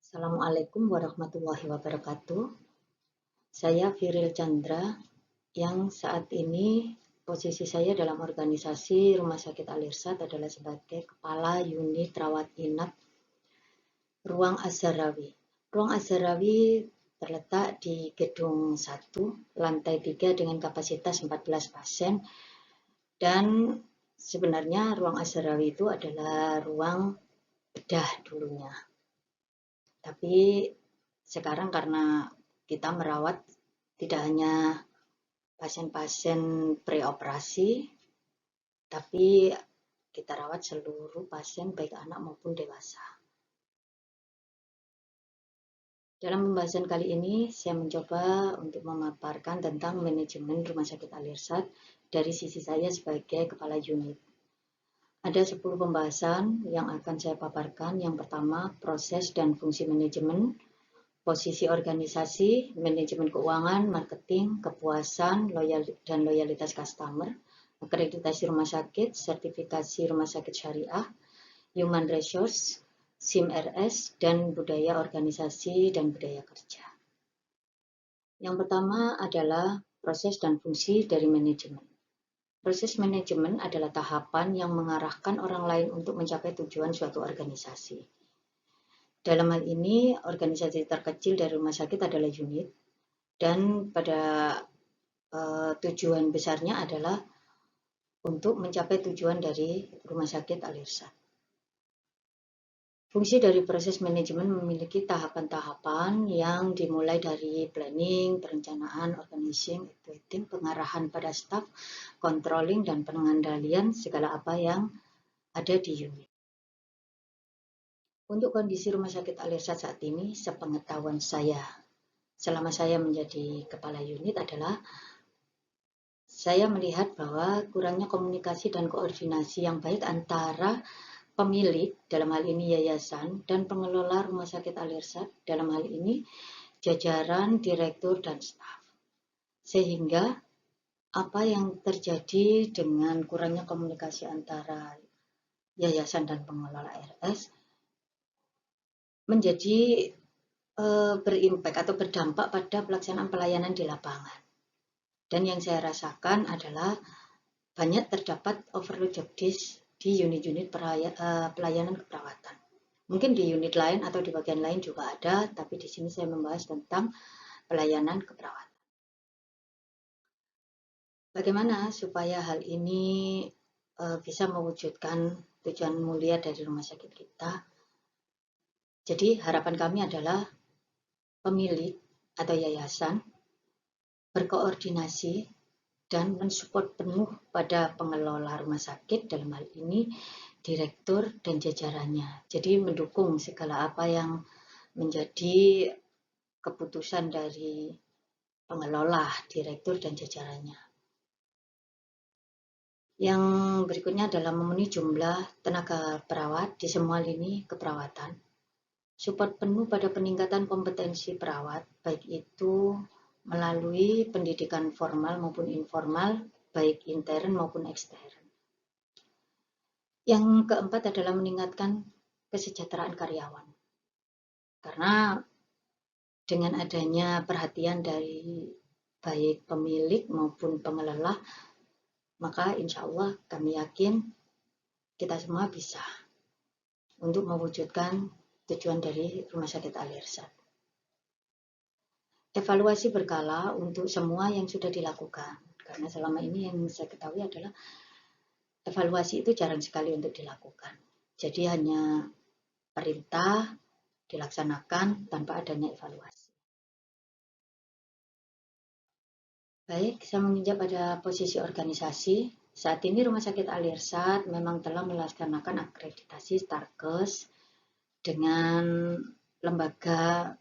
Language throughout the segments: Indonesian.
Assalamualaikum warahmatullahi wabarakatuh. Saya Viril Chandra yang saat ini posisi saya dalam organisasi Rumah Sakit Al-Irsyad adalah sebagai Kepala Unit Rawat Inap Ruang Az-Zahrawi. Ruang Az-Zahrawi terletak di gedung 1, lantai 3 dengan kapasitas 14 pasien dan sebenarnya ruang Az-Zahrawi itu adalah ruang bedah dulunya. Tapi sekarang karena kita merawat tidak hanya pasien-pasien preoperasi, tapi kita rawat seluruh pasien baik anak maupun dewasa. Dalam pembahasan kali ini, saya mencoba untuk memaparkan tentang manajemen Rumah Sakit Al-Irsyad dari sisi saya sebagai Kepala Unit. Ada 10 pembahasan yang akan saya paparkan. Yang pertama, proses dan fungsi manajemen, posisi organisasi, manajemen keuangan, marketing, kepuasan, dan loyalitas customer, akreditasi rumah sakit, sertifikasi rumah sakit syariah, human resource, SIM-RS, dan budaya organisasi dan budaya kerja. Yang pertama adalah proses dan fungsi dari manajemen. Proses manajemen adalah tahapan yang mengarahkan orang lain untuk mencapai tujuan suatu organisasi. Dalam hal ini, organisasi terkecil dari rumah sakit adalah unit, dan pada tujuan besarnya adalah untuk mencapai tujuan dari Rumah Sakit Al-Irsyad. Fungsi dari proses manajemen memiliki tahapan-tahapan yang dimulai dari planning, perencanaan, organizing, evaluating, pengarahan pada staf, controlling, dan pengendalian segala apa yang ada di unit. Untuk kondisi Rumah Sakit Al-Irsyad saat ini, sepengetahuan saya selama saya menjadi kepala unit adalah saya melihat bahwa kurangnya komunikasi dan koordinasi yang baik antara pemilik, dalam hal ini yayasan, dan pengelola Rumah Sakit Al-Irsyad, dalam hal ini jajaran, direktur, dan staf. Sehingga apa yang terjadi dengan kurangnya komunikasi antara yayasan dan pengelola RS menjadi berimpak atau berdampak pada pelaksanaan pelayanan di lapangan. Dan yang saya rasakan adalah banyak terdapat overload job desk di unit-unit pelayanan keperawatan. Mungkin di unit lain atau di bagian lain juga ada, tapi di sini saya membahas tentang pelayanan keperawatan. Bagaimana supaya hal ini bisa mewujudkan tujuan mulia dari rumah sakit kita? Jadi harapan kami adalah pemilik atau yayasan berkoordinasi dan mensupport penuh pada pengelola rumah sakit, dalam hal ini direktur dan jajarannya. Jadi mendukung segala apa yang menjadi keputusan dari pengelola, direktur, dan jajarannya. Yang berikutnya adalah memenuhi jumlah tenaga perawat di semua lini keperawatan. Support penuh pada peningkatan kompetensi perawat, baik itu melalui pendidikan formal maupun informal, baik intern maupun ekstern. Yang keempat adalah meningkatkan kesejahteraan karyawan. Karena dengan adanya perhatian dari baik pemilik maupun pengelola, maka insya Allah kami yakin kita semua bisa untuk mewujudkan tujuan dari Rumah Sakit Al-Irsyad. Evaluasi berkala untuk semua yang sudah dilakukan, karena selama ini yang saya ketahui adalah evaluasi itu jarang sekali untuk dilakukan. Jadi hanya perintah dilaksanakan tanpa adanya evaluasi. Baik, saya menginjak pada posisi organisasi. Saat ini Rumah Sakit Al-Irsyad memang telah melaksanakan akreditasi Starkes dengan lembaga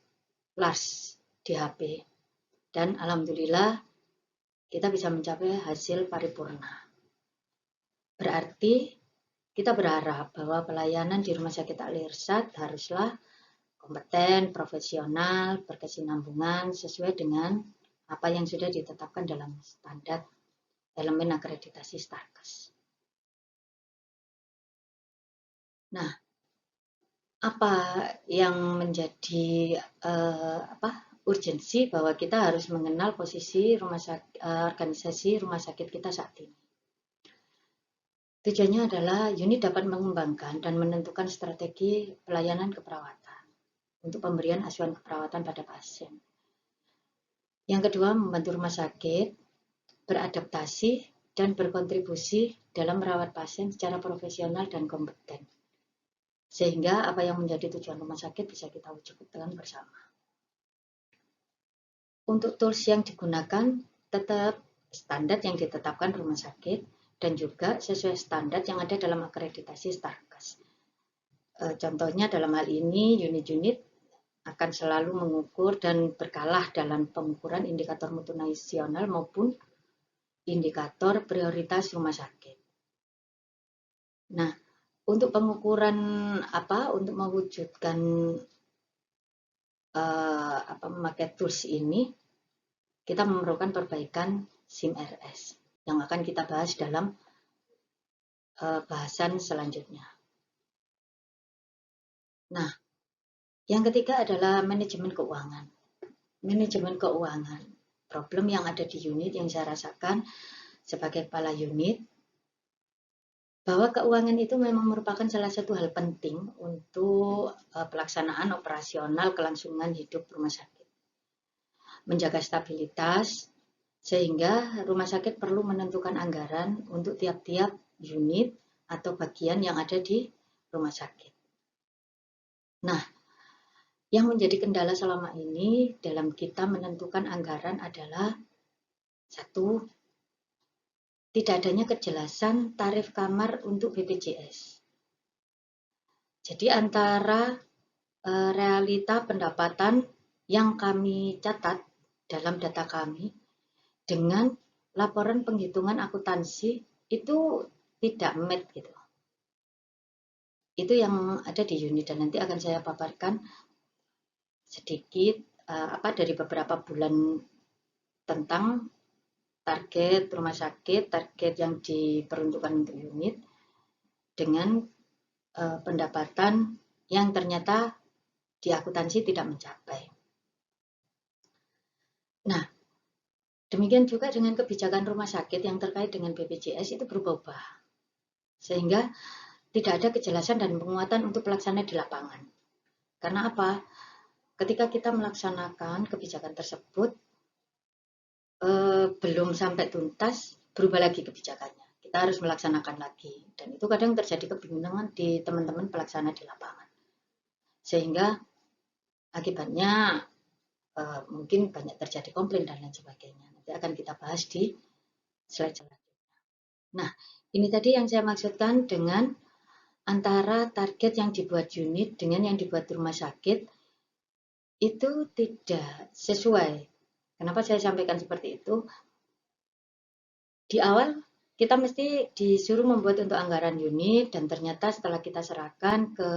LARS DHP. Dan alhamdulillah kita bisa mencapai hasil paripurna. Berarti kita berharap bahwa pelayanan di Rumah Sakit Al-Irsyad haruslah kompeten, profesional, berkesinambungan sesuai dengan apa yang sudah ditetapkan dalam standar elemen akreditasi Starkes. Nah, apa yang menjadi urgensi bahwa kita harus mengenal posisi organisasi rumah sakit kita saat ini. Tujuannya adalah unit dapat mengembangkan dan menentukan strategi pelayanan keperawatan untuk pemberian asuhan keperawatan pada pasien. Yang kedua, membantu rumah sakit beradaptasi dan berkontribusi dalam merawat pasien secara profesional dan kompeten. Sehingga apa yang menjadi tujuan rumah sakit bisa kita wujudkan bersama. Untuk tools yang digunakan tetap standar yang ditetapkan rumah sakit dan juga sesuai standar yang ada dalam akreditasi Starkas. Contohnya dalam hal ini unit-unit akan selalu mengukur dan berkalah dalam pengukuran indikator mutu nasional maupun indikator prioritas rumah sakit. Nah, untuk pengukuran untuk mewujudkan memakai tools ini, kita memerlukan perbaikan SIM-RS yang akan kita bahas dalam bahasan selanjutnya. Nah, yang ketiga adalah manajemen keuangan. Manajemen keuangan, problem yang ada di unit yang saya rasakan sebagai kepala unit, bahwa keuangan itu memang merupakan salah satu hal penting untuk pelaksanaan operasional kelangsungan hidup rumah sakit. Menjaga stabilitas, sehingga rumah sakit perlu menentukan anggaran untuk tiap-tiap unit atau bagian yang ada di rumah sakit. Nah, yang menjadi kendala selama ini dalam kita menentukan anggaran adalah satu, tidak adanya kejelasan tarif kamar untuk BPJS. Jadi antara realita pendapatan yang kami catat dalam data kami dengan laporan penghitungan akuntansi itu tidak match gitu. Itu yang ada di unit dan nanti akan saya paparkan sedikit dari beberapa bulan tentang target rumah sakit, target yang diperuntukkan untuk unit dengan pendapatan yang ternyata di akuntansi tidak mencapai. Nah, demikian juga dengan kebijakan rumah sakit yang terkait dengan BPJS itu berubah-ubah. Sehingga tidak ada kejelasan dan penguatan untuk pelaksana di lapangan. Karena apa? Ketika kita melaksanakan kebijakan tersebut, belum sampai tuntas, berubah lagi kebijakannya. Kita harus melaksanakan lagi. Dan itu kadang terjadi kebingungan di teman-teman pelaksana di lapangan. Sehingga akibatnya mungkin banyak terjadi komplain dan lain sebagainya. Nanti akan kita bahas di slide selanjutnya. Nah, ini tadi yang saya maksudkan dengan antara target yang dibuat unit dengan yang dibuat rumah sakit itu tidak sesuai. Kenapa saya sampaikan seperti itu? Di awal kita mesti disuruh membuat untuk anggaran unit dan ternyata setelah kita serahkan ke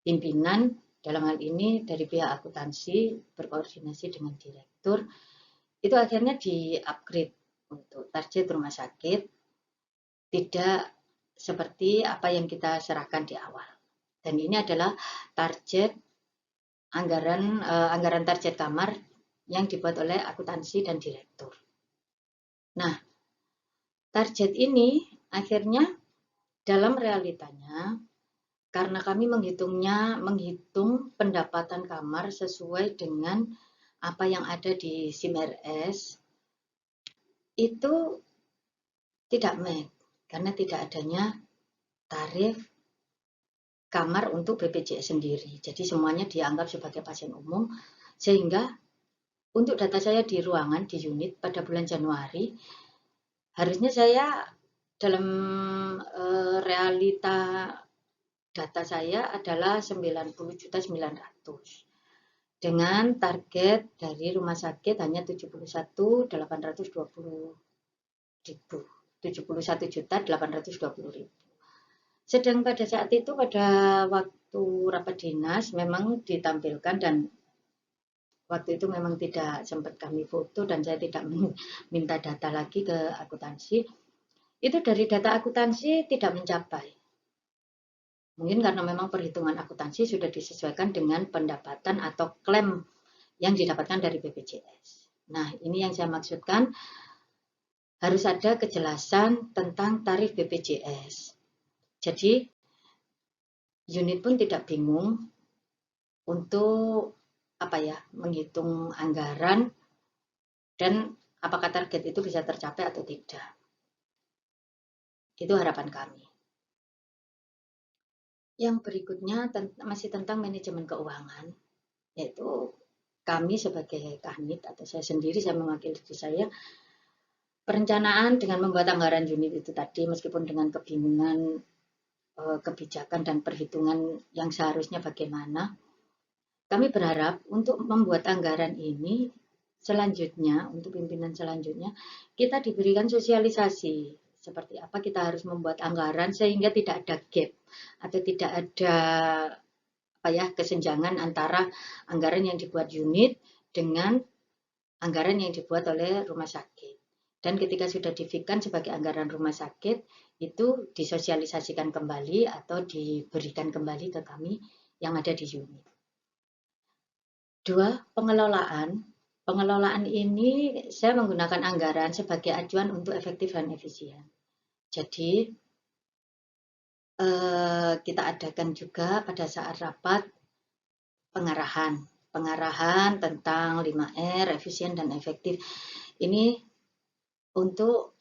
pimpinan, dalam hal ini dari pihak akuntansi berkoordinasi dengan direktur, itu akhirnya di-upgrade untuk target rumah sakit tidak seperti apa yang kita serahkan di awal. Dan ini adalah target anggaran target kamar yang dibuat oleh akuntansi dan direktur. Nah, target ini akhirnya dalam realitanya karena kami menghitung pendapatan kamar sesuai dengan apa yang ada di SIM-RS, itu tidak match karena tidak adanya tarif kamar untuk BPJS sendiri. Jadi semuanya dianggap sebagai pasien umum, sehingga untuk data saya di ruangan, di unit pada bulan Januari, harusnya saya dalam realita data saya adalah 90.900.000 dengan target dari rumah sakit hanya 71.820.000, 71.820.000. Sedang pada saat itu pada waktu rapat dinas memang ditampilkan dan waktu itu memang tidak sempat kami foto dan saya tidak minta data lagi ke akuntansi. Itu dari data akuntansi tidak mencapai. Mungkin karena memang perhitungan akuntansi sudah disesuaikan dengan pendapatan atau klaim yang didapatkan dari BPJS. Nah, ini yang saya maksudkan, harus ada kejelasan tentang tarif BPJS. Jadi, unit pun tidak bingung untuk menghitung anggaran dan apakah target itu bisa tercapai atau tidak. Itu harapan kami. Yang berikutnya masih tentang manajemen keuangan, yaitu kami sebagai kanit atau saya sendiri, saya mewakili diri saya, perencanaan dengan membuat anggaran unit itu tadi, meskipun dengan kebingungan kebijakan dan perhitungan yang seharusnya bagaimana, kami berharap untuk membuat anggaran ini selanjutnya, untuk pimpinan selanjutnya, kita diberikan sosialisasi seperti apa kita harus membuat anggaran sehingga tidak ada gap atau tidak ada kesenjangan antara anggaran yang dibuat unit dengan anggaran yang dibuat oleh rumah sakit. Dan ketika sudah difikirkan sebagai anggaran rumah sakit, itu disosialisasikan kembali atau diberikan kembali ke kami yang ada di unit. 2, pengelolaan. Pengelolaan ini saya menggunakan anggaran sebagai acuan untuk efektif dan efisien. Jadi, kita adakan juga pada saat rapat pengarahan tentang 5R, efisien dan efektif. Ini untuk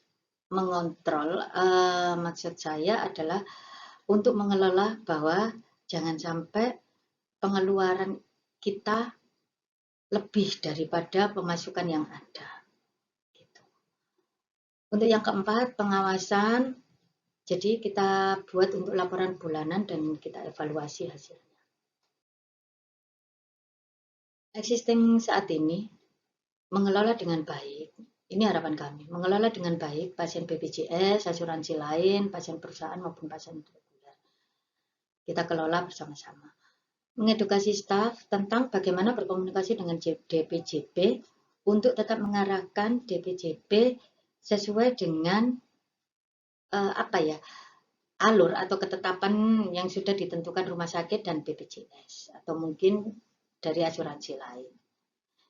mengontrol, maksud saya adalah untuk mengelola bahwa jangan sampai pengeluaran kita lebih daripada pemasukan yang ada. Gitu. Untuk yang keempat, pengawasan. Jadi kita buat untuk laporan bulanan dan kita evaluasi hasilnya. Existing saat ini mengelola dengan baik. Ini harapan kami, mengelola dengan baik pasien BPJS, asuransi lain, pasien perusahaan maupun pasien reguler. Kita kelola bersama-sama. Mengedukasi staf tentang bagaimana berkomunikasi dengan DPJP untuk tetap mengarahkan DPJP sesuai dengan alur atau ketetapan yang sudah ditentukan rumah sakit dan BPJS atau mungkin dari asuransi lain.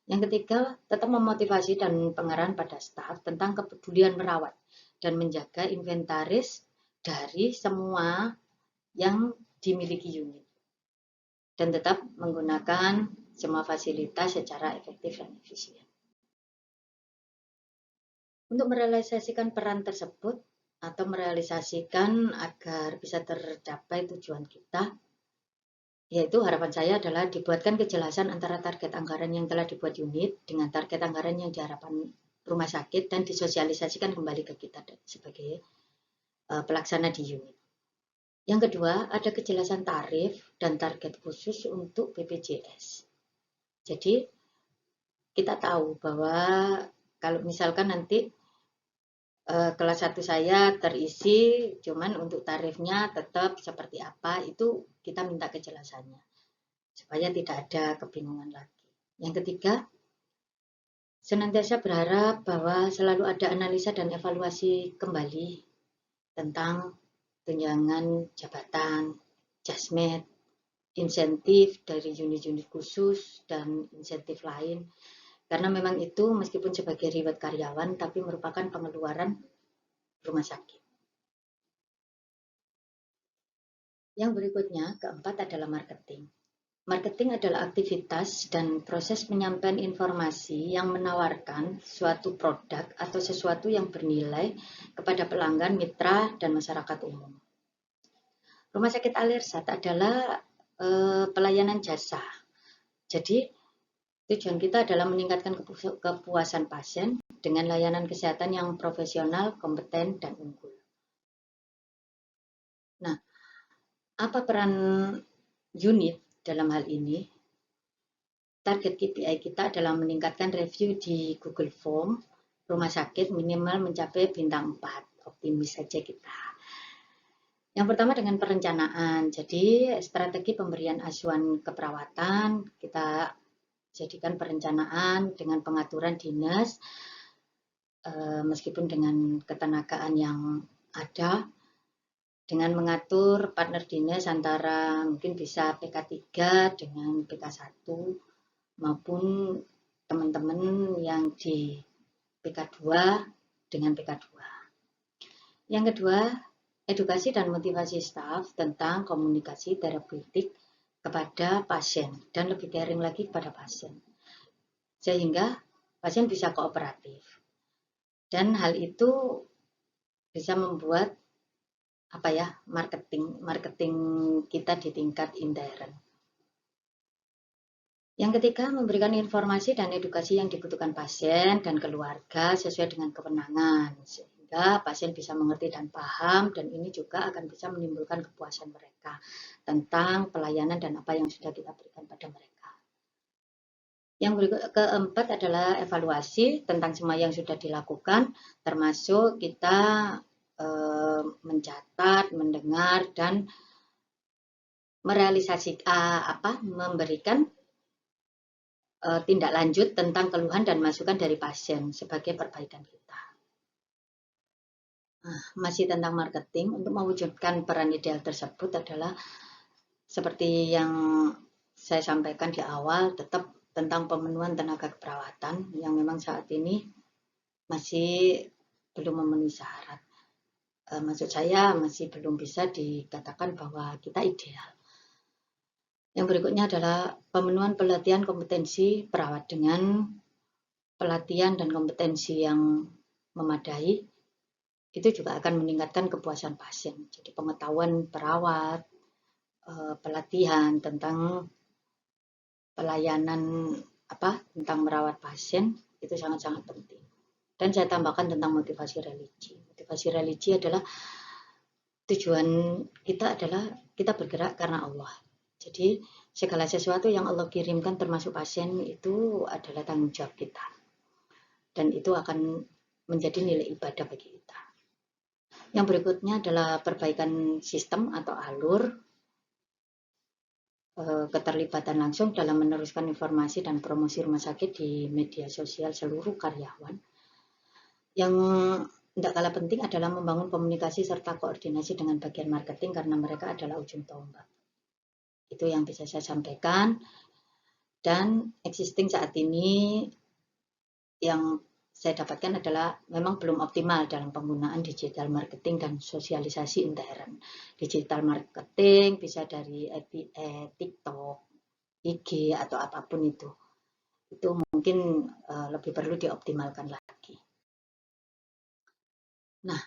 Yang ketiga, tetap memotivasi dan pengarahan pada staf tentang kepedulian merawat dan menjaga inventaris dari semua yang dimiliki unit. Dan tetap menggunakan semua fasilitas secara efektif dan efisien. Untuk merealisasikan peran tersebut atau merealisasikan agar bisa tercapai tujuan kita, yaitu harapan saya adalah dibuatkan kejelasan antara target anggaran yang telah dibuat unit dengan target anggaran yang diharapkan rumah sakit dan disosialisasikan kembali ke kita sebagai pelaksana di unit. Yang kedua, ada kejelasan tarif dan target khusus untuk BPJS. Jadi, kita tahu bahwa kalau misalkan nanti kelas 1 saya terisi, cuman untuk tarifnya tetap seperti apa, itu kita minta kejelasannya. Supaya tidak ada kebingungan lagi. Yang ketiga, senantiasa berharap bahwa selalu ada analisa dan evaluasi kembali tentang tunjangan jabatan, jasmet, insentif dari unit-unit khusus, dan insentif lain. Karena memang itu meskipun sebagai reward karyawan, tapi merupakan pengeluaran rumah sakit. Yang berikutnya, keempat adalah marketing. Marketing adalah aktivitas dan proses penyampaian informasi yang menawarkan suatu produk atau sesuatu yang bernilai kepada pelanggan, mitra, dan masyarakat umum. Rumah sakit Alirsat adalah pelayanan jasa. Jadi, tujuan kita adalah meningkatkan kepuasan pasien dengan layanan kesehatan yang profesional, kompeten, dan unggul. Nah, apa peran unit dalam hal ini? Target KPI kita adalah meningkatkan review di Google Form rumah sakit minimal mencapai bintang 4. Optimis saja kita. Yang pertama dengan perencanaan. Jadi strategi pemberian asuhan keperawatan kita jadikan perencanaan dengan pengaturan dinas meskipun dengan ketenagaan yang ada. dengan mengatur partner dinas antara mungkin bisa PK3 dengan PK1 maupun teman-teman yang di PK2 dengan PK2. Yang kedua, edukasi dan motivasi staf tentang komunikasi terapeutik kepada pasien dan lebih caring lagi kepada pasien. Sehingga pasien bisa kooperatif. Dan hal itu bisa membuat marketing kita di tingkat intern. Yang ketiga, memberikan informasi dan edukasi yang dibutuhkan pasien dan keluarga sesuai dengan kewenangan, sehingga pasien bisa mengerti dan paham, dan ini juga akan bisa menimbulkan kepuasan mereka tentang pelayanan dan apa yang sudah kita berikan pada mereka. Yang keempat adalah evaluasi tentang semua yang sudah dilakukan, termasuk kita mencatat, mendengar, dan memberikan tindak lanjut tentang keluhan dan masukan dari pasien sebagai perbaikan kita. Masih tentang marketing, untuk mewujudkan peran ideal tersebut adalah seperti yang saya sampaikan di awal, tetap tentang pemenuhan tenaga keperawatan yang memang saat ini masih belum memenuhi syarat. Maksud saya masih belum bisa dikatakan bahwa kita ideal. Yang berikutnya adalah pemenuhan pelatihan kompetensi perawat dengan pelatihan dan kompetensi yang memadai. Itu juga akan meningkatkan kepuasan pasien. Jadi pengetahuan perawat, pelatihan tentang pelayanan tentang merawat pasien itu sangat-sangat penting. Dan saya tambahkan tentang motivasi religi. Motivasi religi adalah tujuan kita adalah kita bergerak karena Allah. Jadi segala sesuatu yang Allah kirimkan termasuk pasien itu adalah tanggung jawab kita. Dan itu akan menjadi nilai ibadah bagi kita. Yang berikutnya adalah perbaikan sistem atau alur keterlibatan langsung dalam meneruskan informasi dan promosi rumah sakit di media sosial seluruh karyawan. Yang tidak kalah penting adalah membangun komunikasi serta koordinasi dengan bagian marketing karena mereka adalah ujung tombak. Itu yang bisa saya sampaikan. Dan existing saat ini yang saya dapatkan adalah memang belum optimal dalam penggunaan digital marketing dan sosialisasi intern. Digital marketing bisa dari TikTok, IG, atau apapun itu. Itu mungkin lebih perlu dioptimalkan lagi. Nah,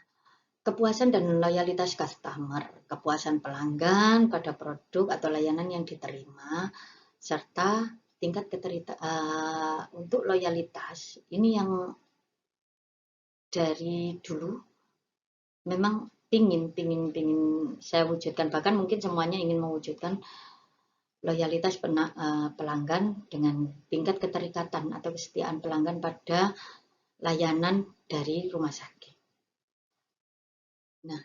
kepuasan dan loyalitas customer, kepuasan pelanggan pada produk atau layanan yang diterima, serta tingkat untuk loyalitas. Ini yang dari dulu memang pingin saya wujudkan, bahkan mungkin semuanya ingin mewujudkan loyalitas pelanggan dengan tingkat keterikatan atau kesetiaan pelanggan pada layanan dari rumah sakit. Nah,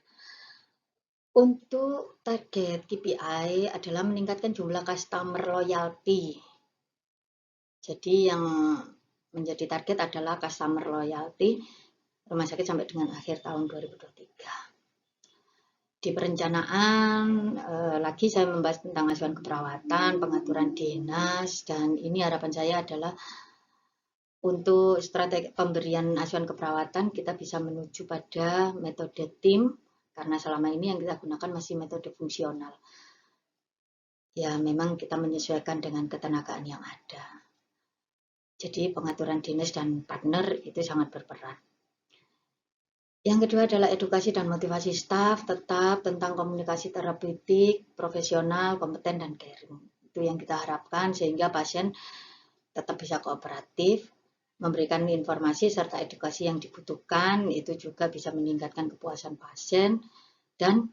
untuk target KPI adalah meningkatkan jumlah customer loyalty. Jadi yang menjadi target adalah customer loyalty rumah sakit sampai dengan akhir tahun 2023. Di perencanaan lagi saya membahas tentang asuhan keperawatan, pengaturan dinas, dan ini harapan saya adalah untuk strategi pemberian asuhan keperawatan kita bisa menuju pada metode tim, karena selama ini yang kita gunakan masih metode fungsional. Ya memang kita menyesuaikan dengan ketenagaan yang ada. Jadi pengaturan dinas dan partner itu sangat berperan. Yang kedua adalah edukasi dan motivasi staf tetap tentang komunikasi terapeutik, profesional, kompeten, dan caring. Itu yang kita harapkan sehingga pasien tetap bisa kooperatif, memberikan informasi serta edukasi yang dibutuhkan, itu juga bisa meningkatkan kepuasan pasien. Dan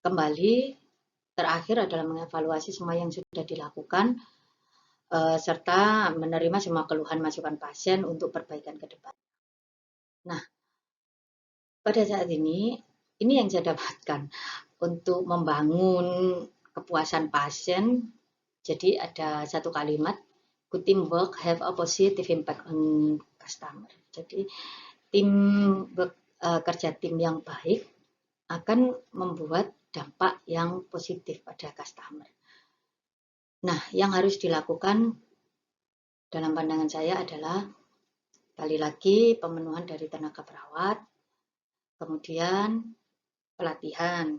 kembali terakhir adalah mengevaluasi semua yang sudah dilakukan, serta menerima semua keluhan masukan pasien untuk perbaikan ke depan. Nah, pada saat ini yang saya dapatkan untuk membangun kepuasan pasien. Jadi ada satu kalimat, good teamwork have a positive impact on customer. Jadi kerja tim yang baik akan membuat dampak yang positif pada customer. Nah, yang harus dilakukan dalam pandangan saya adalah sekali lagi pemenuhan dari tenaga perawat, kemudian pelatihan,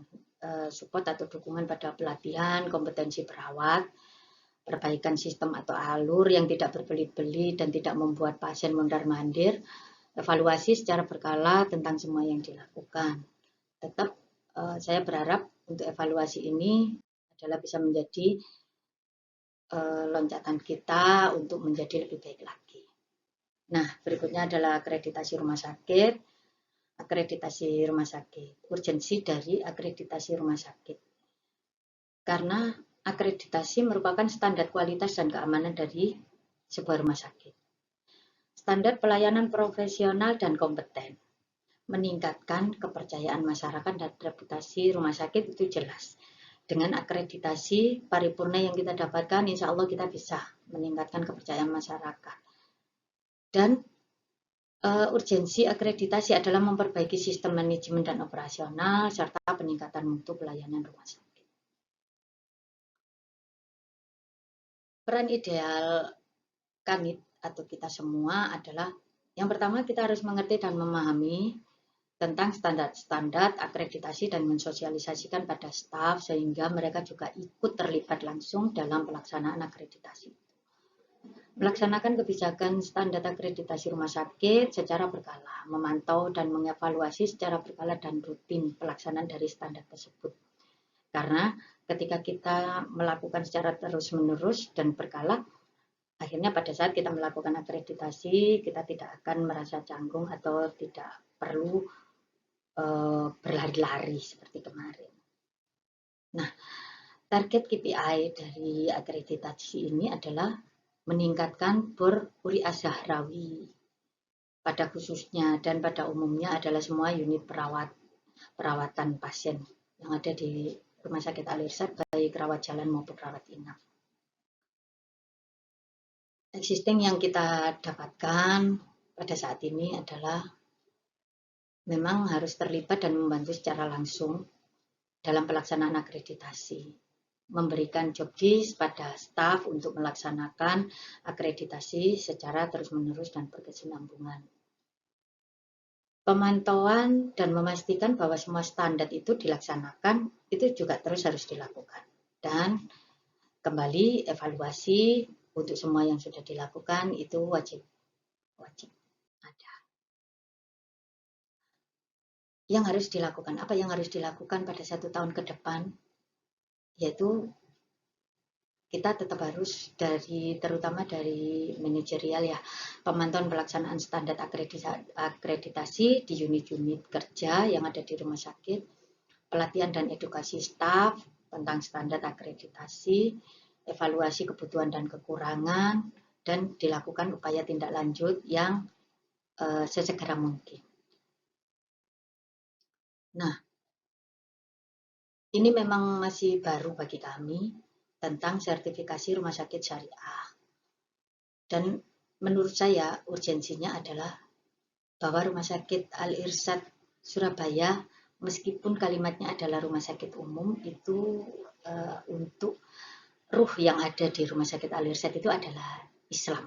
support atau dukungan pada pelatihan, kompetensi perawat, perbaikan sistem atau alur yang tidak berbelit-belit dan tidak membuat pasien mondar-mandir, evaluasi secara berkala tentang semua yang dilakukan. Tetap saya berharap untuk evaluasi ini adalah bisa menjadi loncatan kita untuk menjadi lebih baik lagi. Nah, berikutnya adalah akreditasi rumah sakit. Akreditasi rumah sakit, urgensi dari akreditasi rumah sakit. Karena akreditasi merupakan standar kualitas dan keamanan dari sebuah rumah sakit. Standar pelayanan profesional dan kompeten, meningkatkan kepercayaan masyarakat dan reputasi rumah sakit itu jelas. Dengan akreditasi paripurna yang kita dapatkan, insya Allah kita bisa meningkatkan kepercayaan masyarakat. Dan urgensi akreditasi adalah memperbaiki sistem manajemen dan operasional serta peningkatan mutu pelayanan rumah sakit. Peran ideal kami atau kita semua adalah yang pertama kita harus mengerti dan memahami tentang standar-standar akreditasi dan mensosialisasikan pada staf sehingga mereka juga ikut terlibat langsung dalam pelaksanaan akreditasi. Melaksanakan kebijakan standar akreditasi rumah sakit secara berkala, memantau dan mengevaluasi secara berkala dan rutin pelaksanaan dari standar tersebut. Karena ketika kita melakukan secara terus-menerus dan berkala, akhirnya pada saat kita melakukan akreditasi, kita tidak akan merasa canggung atau tidak perlu berlari-lari seperti kemarin. Nah, target KPI dari akreditasi ini adalah meningkatkan BOR Uri Az-Zahrawi pada khususnya dan pada umumnya adalah semua unit perawatan pasien yang ada di Rumah Sakit Al-Irsyad, baik rawat jalan maupun rawat inap. Existing yang kita dapatkan pada saat ini adalah memang harus terlibat dan membantu secara langsung dalam pelaksanaan akreditasi. Memberikan job desk pada staf untuk melaksanakan akreditasi secara terus-menerus dan berkesinambungan. Pemantauan dan memastikan bahwa semua standar itu dilaksanakan, itu juga terus harus dilakukan. Dan kembali evaluasi untuk semua yang sudah dilakukan itu wajib ada. Yang harus dilakukan, apa yang harus dilakukan pada 1 tahun ke depan? Yaitu kita tetap harus terutama dari manajerial ya, pemantauan pelaksanaan standar akreditasi di unit-unit kerja yang ada di rumah sakit, pelatihan dan edukasi staf tentang standar akreditasi, evaluasi kebutuhan dan kekurangan, dan dilakukan upaya tindak lanjut yang sesegera mungkin. Nah, ini memang masih baru bagi kami tentang sertifikasi rumah sakit syariah. Dan menurut saya urgensinya adalah bahwa Rumah Sakit Al-Irsyad Surabaya, meskipun kalimatnya adalah rumah sakit umum, itu untuk ruh yang ada di Rumah Sakit Al-Irsyad itu adalah Islam.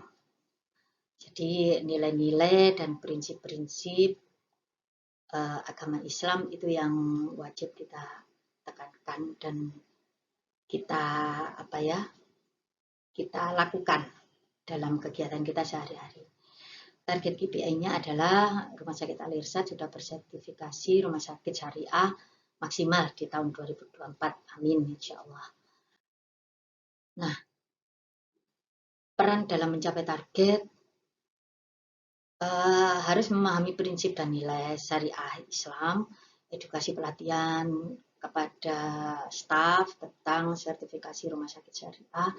Jadi nilai-nilai dan prinsip-prinsip agama Islam itu yang wajib kita tekankan dan kita kita lakukan dalam kegiatan kita sehari-hari. Target KPI-nya adalah Rumah Sakit Al-Irsyad sudah bersertifikasi rumah sakit syariah maksimal di tahun 2024. Amin, insya Allah. Nah, peran dalam mencapai target harus memahami prinsip dan nilai syariah Islam, edukasi pelatihan kepada staf tentang sertifikasi rumah sakit syariah,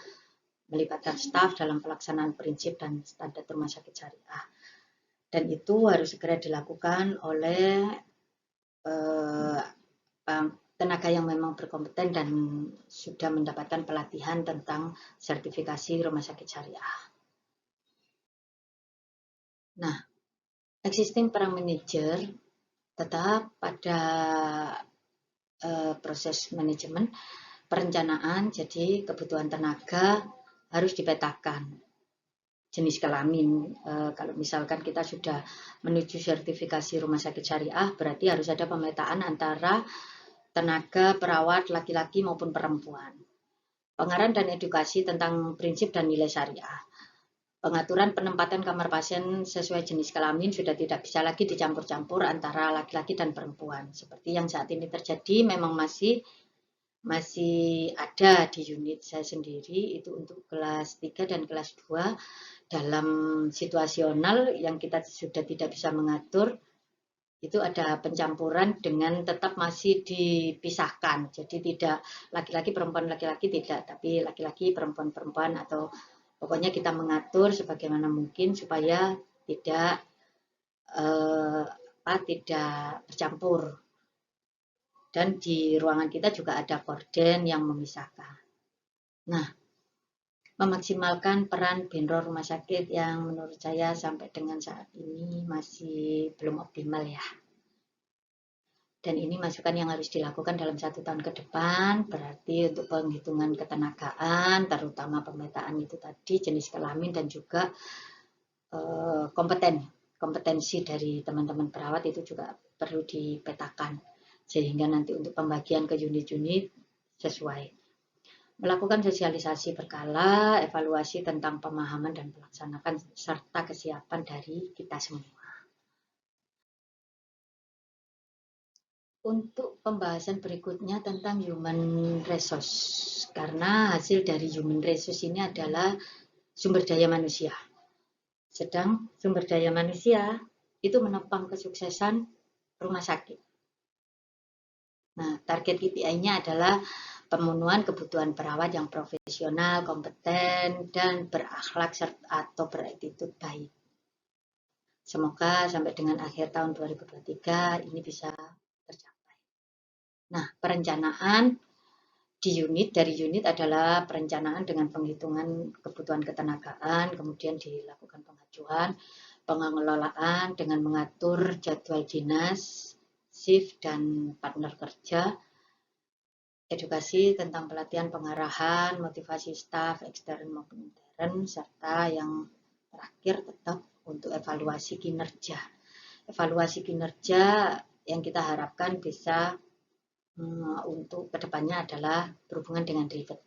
melibatkan staf dalam pelaksanaan prinsip dan standar rumah sakit syariah. Dan itu harus segera dilakukan oleh tenaga yang memang berkompeten dan sudah mendapatkan pelatihan tentang sertifikasi rumah sakit syariah. Nah, existing para manajer tetap pada proses manajemen perencanaan. Jadi kebutuhan tenaga harus dipetakan. Jenis kelamin, kalau misalkan kita sudah menuju sertifikasi rumah sakit syariah, berarti harus ada pemetaan antara tenaga perawat laki-laki maupun perempuan. Pengarahan dan edukasi tentang prinsip dan nilai syariah. Pengaturan penempatan kamar pasien sesuai jenis kelamin sudah tidak bisa lagi dicampur-campur antara laki-laki dan perempuan. Seperti yang saat ini terjadi, memang masih ada di unit saya sendiri, itu untuk kelas 3 dan kelas 2 dalam situasional yang kita sudah tidak bisa mengatur. Itu ada pencampuran dengan tetap masih dipisahkan. Jadi tidak laki-laki perempuan laki-laki tidak, tapi laki-laki perempuan atau pokoknya kita mengatur sebagaimana mungkin supaya tidak tidak bercampur. Dan di ruangan kita juga ada korden yang memisahkan. Nah, memaksimalkan peran benro rumah sakit yang menurut saya sampai dengan saat ini masih belum optimal ya. Dan ini masukan yang harus dilakukan dalam 1 tahun ke depan, berarti untuk penghitungan ketenagaan, terutama pemetaan itu tadi, jenis kelamin dan juga kompetensi dari teman-teman perawat itu juga perlu dipetakan. Sehingga nanti untuk pembagian ke unit-unit sesuai. Melakukan sosialisasi berkala, evaluasi tentang pemahaman dan pelaksanaan serta kesiapan dari kita semua. Untuk pembahasan berikutnya tentang human resource, karena hasil dari human resource ini adalah sumber daya manusia. Sedang sumber daya manusia itu menopang kesuksesan rumah sakit. Nah, target KPI-nya adalah pemenuhan kebutuhan perawat yang profesional, kompeten, dan berakhlak atau beretitut baik. Semoga sampai dengan akhir tahun 2023 ini bisa tercapai. Nah, perencanaan dari unit adalah perencanaan dengan penghitungan kebutuhan ketenagaan, kemudian dilakukan pengajuan, pengelolaan dengan mengatur jadwal dinas, shift dan partner kerja, edukasi tentang pelatihan pengarahan, motivasi staf ekstern maupun intern, serta yang terakhir tetap untuk evaluasi kinerja. Evaluasi kinerja yang kita harapkan bisa untuk kedepannya adalah berhubungan dengan rivet.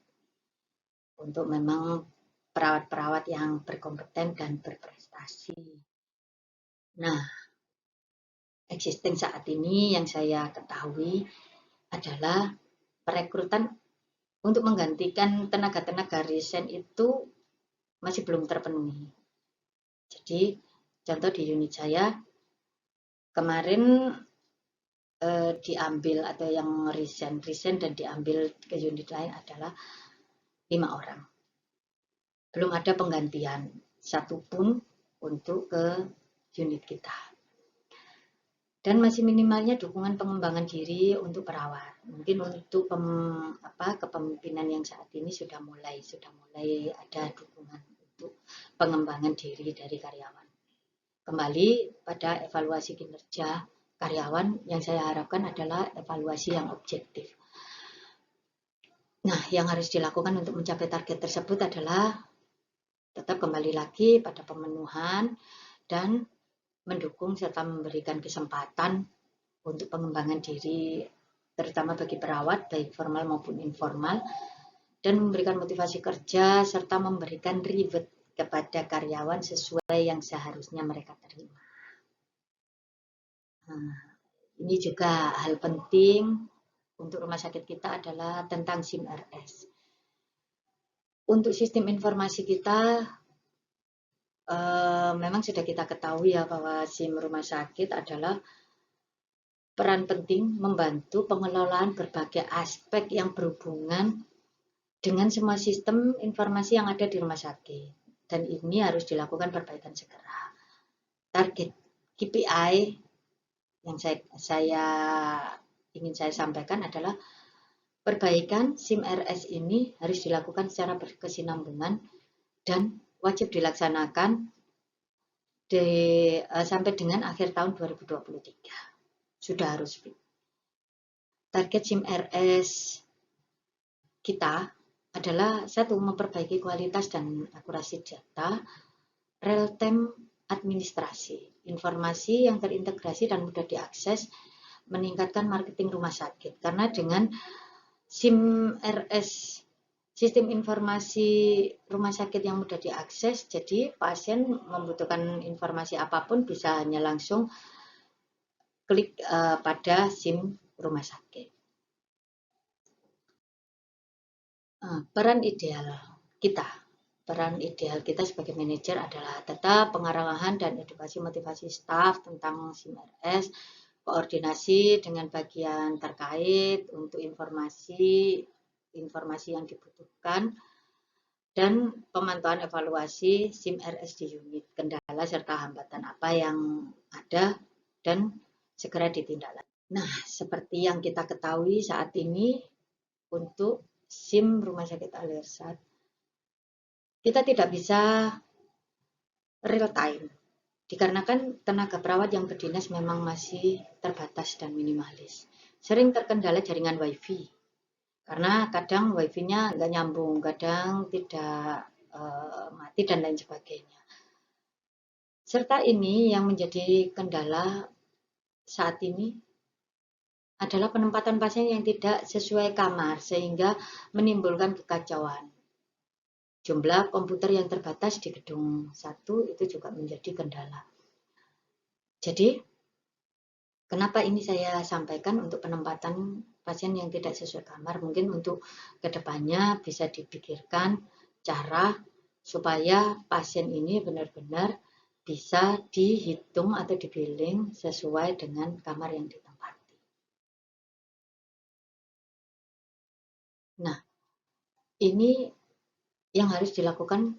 Untuk memang perawat-perawat yang berkompeten dan berprestasi. Nah, existing saat ini yang saya ketahui adalah perekrutan untuk menggantikan tenaga-tenaga resign itu masih belum terpenuhi. Jadi, contoh di unit saya, kemarin diambil atau yang resign dan diambil ke unit lain adalah 5 orang. Belum ada penggantian satupun untuk ke unit kita. Dan masih minimalnya dukungan pengembangan diri untuk perawat. Mungkin untuk kepemimpinan yang saat ini sudah mulai ada dukungan untuk pengembangan diri dari karyawan. Kembali pada evaluasi kinerja karyawan, yang saya harapkan adalah evaluasi yang objektif. Nah, yang harus dilakukan untuk mencapai target tersebut adalah tetap kembali lagi pada pemenuhan dan mendukung serta memberikan kesempatan untuk pengembangan diri, terutama bagi perawat, baik formal maupun informal, dan memberikan motivasi kerja serta memberikan reward kepada karyawan sesuai yang seharusnya mereka terima. Nah, ini juga hal penting untuk rumah sakit kita adalah tentang SIM-RS. Untuk sistem informasi kita, memang sudah kita ketahui ya bahwa SIM rumah sakit adalah peran penting membantu pengelolaan berbagai aspek yang berhubungan dengan semua sistem informasi yang ada di rumah sakit. Dan ini harus dilakukan perbaikan segera. Target KPI yang ingin saya sampaikan adalah perbaikan SIM-RS ini harus dilakukan secara berkesinambungan dan wajib dilaksanakan sampai dengan akhir tahun 2023. Sudah harus target SIM RS kita adalah satu, memperbaiki kualitas dan akurasi data, real time administrasi, informasi yang terintegrasi dan mudah diakses, meningkatkan marketing rumah sakit. Karena dengan SIM RS, sistem informasi rumah sakit yang mudah diakses, jadi pasien membutuhkan informasi apapun bisa hanya langsung klik pada SIM rumah sakit. Peran ideal kita sebagai manajer adalah tetap pengarahan dan edukasi motivasi staf tentang SIM RS, koordinasi dengan bagian terkait untuk informasi yang dibutuhkan, dan pemantauan evaluasi SIM RS di unit, kendala serta hambatan apa yang ada dan segera ditindaklanjuti. Nah, seperti yang kita ketahui saat ini untuk SIM Rumah Sakit Al-Irsyad, kita tidak bisa real time, dikarenakan tenaga perawat yang berdinas memang masih terbatas dan minimalis. Sering terkendala jaringan wifi, karena kadang wifi-nya nggak nyambung, kadang tidak mati dan lain sebagainya. Serta ini yang menjadi kendala saat ini adalah penempatan pasien yang tidak sesuai kamar, sehingga menimbulkan kekacauan. Jumlah komputer yang terbatas di gedung 1 itu juga menjadi kendala. Jadi, kenapa ini saya sampaikan untuk penempatan pasien yang tidak sesuai kamar? Mungkin untuk kedepannya bisa dipikirkan cara supaya pasien ini benar-benar bisa dihitung atau dibilling sesuai dengan kamar yang ditempati. Nah, ini yang harus dilakukan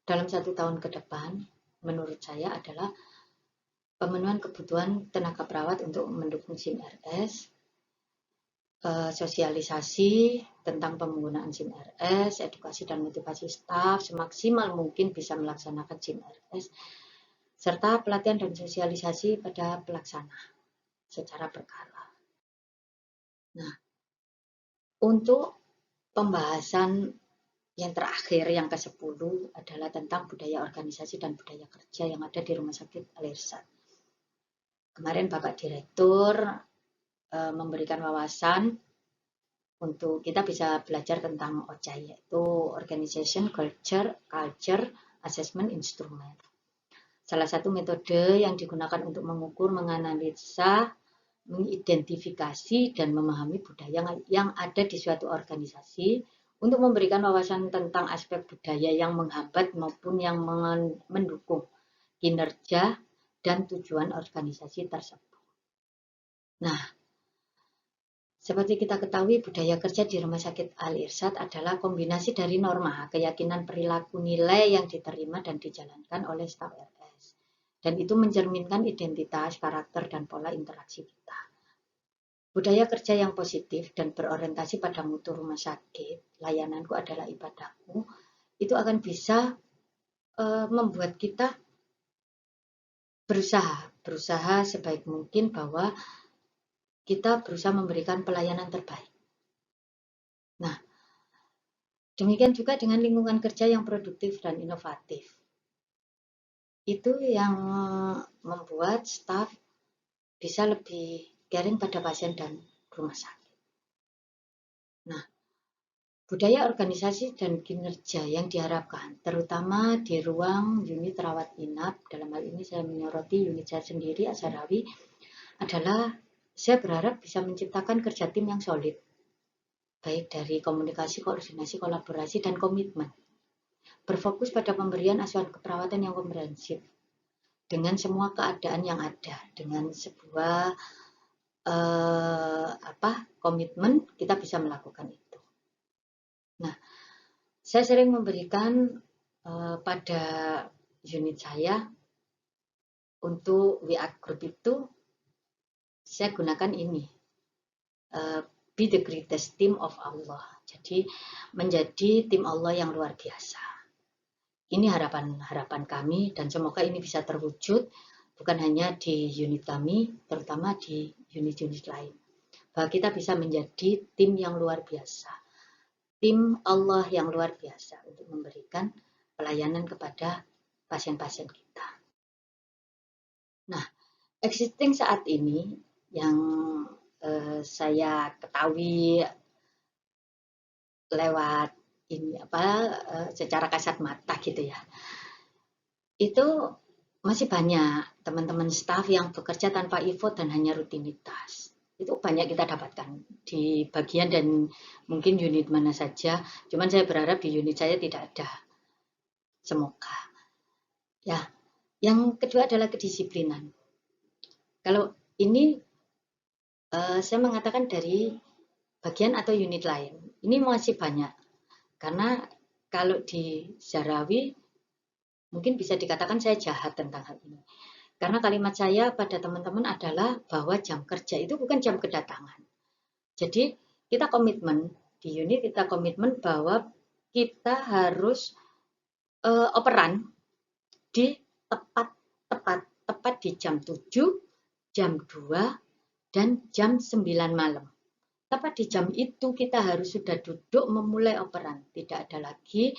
dalam 1 tahun ke depan, menurut saya adalah pemenuhan kebutuhan tenaga perawat untuk mendukung SIM RS, sosialisasi tentang penggunaan SIM RS, edukasi dan motivasi staf semaksimal mungkin bisa melaksanakan SIM RS, serta pelatihan dan sosialisasi pada pelaksana secara berkala. Nah, untuk pembahasan yang terakhir, yang ke-10 adalah tentang budaya organisasi dan budaya kerja yang ada di Rumah Sakit Al-Irsyad. Kemarin Bapak Direktur memberikan wawasan untuk kita bisa belajar tentang OCA, yaitu Organization Culture Assessment Instrument. Salah satu metode yang digunakan untuk mengukur, menganalisa, mengidentifikasi, dan memahami budaya yang ada di suatu organisasi untuk memberikan wawasan tentang aspek budaya yang menghambat maupun yang mendukung kinerja dan tujuan organisasi tersebut. Nah, seperti kita ketahui, budaya kerja di Rumah Sakit Al-Irsyad adalah kombinasi dari norma, keyakinan, perilaku, nilai yang diterima dan dijalankan oleh staf RS. Dan itu mencerminkan identitas, karakter, dan pola interaksi kita. Budaya kerja yang positif dan berorientasi pada mutu rumah sakit, layananku adalah ibadahku, itu akan bisa membuat kita berusaha sebaik mungkin bahwa kita berusaha memberikan pelayanan terbaik. Nah, demikian juga dengan lingkungan kerja yang produktif dan inovatif. Itu yang membuat staf bisa lebih caring pada pasien dan rumah sakit. Nah, budaya organisasi dan kinerja yang diharapkan, terutama di ruang unit rawat inap, dalam hal ini saya menyoroti unit saya sendiri, Azharawi, adalah saya berharap bisa menciptakan kerja tim yang solid, baik dari komunikasi, koordinasi, kolaborasi, dan komitmen. Berfokus pada pemberian asuhan keperawatan yang komprehensif, dengan semua keadaan yang ada, dengan sebuah komitmen kita bisa melakukan itu. Nah, saya sering memberikan pada unit saya untuk WA group itu, saya gunakan ini, be the greatest team of Allah. Jadi menjadi tim Allah yang luar biasa. Ini harapan kami, dan semoga ini bisa terwujud bukan hanya di unit kami, terutama di unit-unit lain. bahwa kita bisa menjadi tim yang luar biasa, tim Allah yang luar biasa untuk memberikan pelayanan kepada pasien-pasien kita. Nah, existing saat ini yang saya ketahui lewat ini secara kasat mata gitu ya, itu masih banyak teman-teman staf yang bekerja tanpa effort dan hanya rutinitas. Itu banyak kita dapatkan di bagian dan mungkin unit mana saja. Cuman saya berharap di unit saya tidak ada. Semoga. Ya, yang kedua adalah kedisiplinan. Kalau ini saya mengatakan dari bagian atau unit lain. Ini masih banyak. Karena kalau di Zarawi mungkin bisa dikatakan saya jahat tentang hal ini. Karena kalimat saya pada teman-teman adalah bahwa jam kerja itu bukan jam kedatangan. Jadi kita komitmen, di unit kita komitmen bahwa kita harus operan di tepat di jam 7, jam 2, dan jam 9 malam. Tepat di jam itu kita harus sudah duduk memulai operan. Tidak ada lagi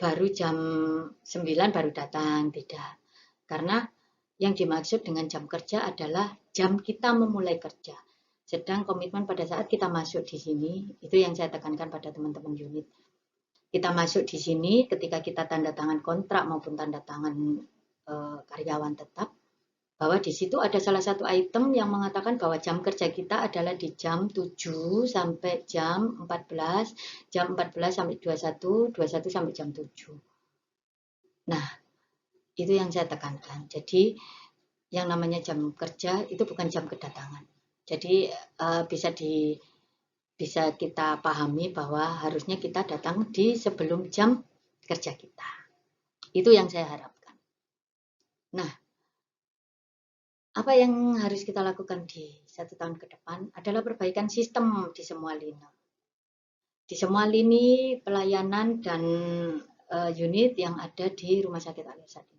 baru jam 9 baru datang, tidak. Karena yang dimaksud dengan jam kerja adalah jam kita memulai kerja. Sedang komitmen pada saat kita masuk di sini, itu yang saya tekankan pada teman-teman unit. Kita masuk di sini ketika kita tanda tangan kontrak maupun tanda tangan karyawan tetap, bahwa di situ ada salah satu item yang mengatakan bahwa jam kerja kita adalah di jam 7 sampai jam 14, jam 14 sampai 21, 21 sampai jam 7. Nah, itu yang saya tekankan. Jadi yang namanya jam kerja itu bukan jam kedatangan. Jadi bisa kita pahami bahwa harusnya kita datang di sebelum jam kerja kita. Itu yang saya harapkan. Nah, apa yang harus kita lakukan di 1 tahun ke depan adalah perbaikan sistem di semua lini. Di semua lini pelayanan dan unit yang ada di Rumah Sakit Al-Irsad ini.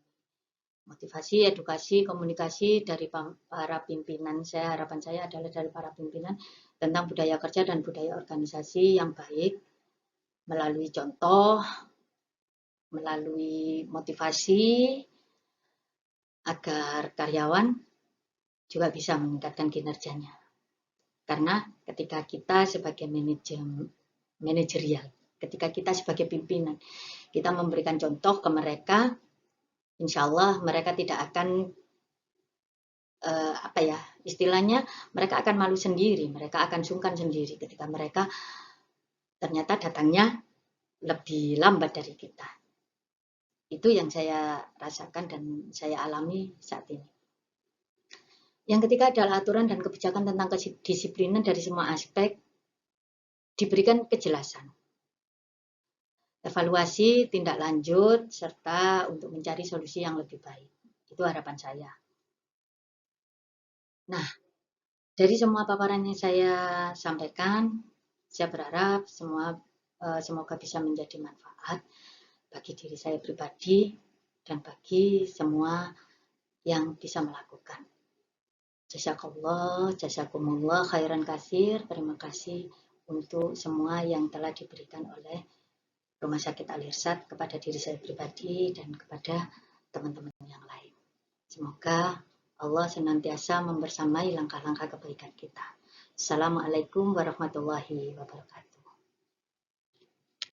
Motivasi, edukasi, komunikasi dari para pimpinan. Harapan saya adalah dari para pimpinan tentang budaya kerja dan budaya organisasi yang baik melalui contoh, melalui motivasi agar karyawan juga bisa meningkatkan kinerjanya. Karena ketika kita sebagai manajerial, ketika kita sebagai pimpinan, kita memberikan contoh ke mereka, insya Allah mereka tidak akan istilahnya mereka akan malu sendiri, mereka akan sungkan sendiri ketika mereka ternyata datangnya lebih lambat dari kita. Itu yang saya rasakan dan saya alami saat ini. Yang ketiga adalah aturan dan kebijakan tentang kedisiplinan dari semua aspek diberikan kejelasan. Evaluasi, tindak lanjut, serta untuk mencari solusi yang lebih baik. Itu harapan saya. Nah, dari semua paparan yang saya sampaikan, saya berharap semoga bisa menjadi manfaat bagi diri saya pribadi dan bagi semua yang bisa melakukan. Jazakallah, jazakumullah khairan katsir. Terima kasih untuk semua yang telah diberikan oleh Rumah Sakit Al-Irsad kepada diri saya pribadi dan kepada teman-teman yang lain. Semoga Allah senantiasa membersamai langkah-langkah kebaikan kita. Assalamualaikum warahmatullahi wabarakatuh.